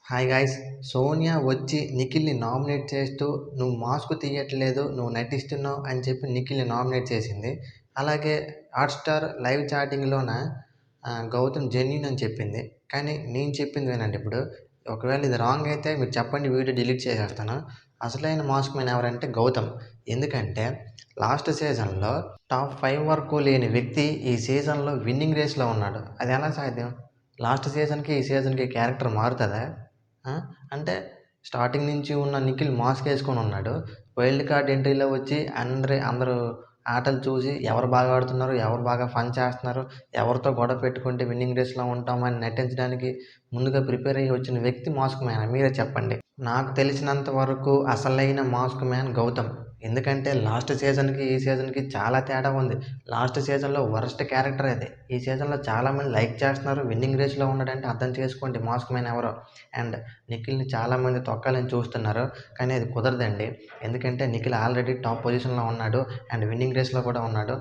Hi guys! Sonia వచ్చి నిఖిల్‌ని nominate చేస్తూ "నువ్వు మాస్క్ తీయట్లేదు, నువ్వు నటిస్తున్నావు" అని చెప్పి నిఖిల్‌ని నామినేట్ చేసింది. అలాగే హాట్‌స్టార్ లైవ్ చాటింగ్‌లోన గౌతమ్ జెన్యూన్ అని చెప్పింది. కానీ నేను చెప్పింది వినండి ఇప్పుడు. ఒకవేళ ఇది రాంగ్ అయితే మీరు చెప్పండి, వీడియో డిలీట్ చేసేస్తాను. అసలైన మాస్క్ మ్యాన్ ఎవరంటే గౌతమ్. ఎందుకంటే లాస్ట్ సీజన్‌లో టాప్ 5 వరకు లేని వ్యక్తి ఈ సీజన్‌లో విన్నింగ్ రేస్‌లో ఉన్నాడు. అది ఎలా సాధ్యం? లాస్ట్ సీజన్‌కి, ఈ సీజన్‌కి క్యారెక్టర్ మారుతదా? ఆ! అంటే స్టార్టింగ్ నుంచి ఉన్న నిఖిల్ మాస్క్ ఏసుకొని ఉన్నాడు. వైల్డ్ కార్డ్ ఎంట్రీలో వచ్చి అందరూ ఆటలు చూసి ఎవరు బాగా ఆడుతున్నారు, ఎవరు బాగా ఫన్ చేస్తున్నారు, ఎవరితో గొడవ పెట్టుకుంటే విన్నింగ్ రేస్‌లో ఉంటామని నటించడానికి ముందుగా ప్రిపేర్ అయ్యి వచ్చిన వ్యక్తి మాస్క్ మ్యానా? మీరే చెప్పండి. నాకు తెలిసినంత వరకు అసలైన మాస్క్ మ్యాన్ గౌతమ్. ఎందుకంటే లాస్ట్ సీజన్‌కి, ఈ సీజన్‌కి చాలా తేడా ఉంది. లాస్ట్ సీజన్‌లో వరస్ట్ క్యారెక్టర్ అది. ఈ సీజన్‌లో చాలామంది లైక్ చేస్తున్నారు. విన్నింగ్ రేస్‌లో ఉన్నాడంటే అర్థం చేసుకోండి మాస్క్ మ్యాన్ ఎవరో. అండ్ నిఖిల్‌ని చాలామంది తొక్కాలని చూస్తున్నారు. కానీ అది కుదరదండి. ఎందుకంటే నిఖిల్ ఆల్రెడీ టాప్ పొజిషన్‌లో ఉన్నాడు. అండ్ విన్నింగ్ రేస్‌లో కూడా ఉన్నాడు.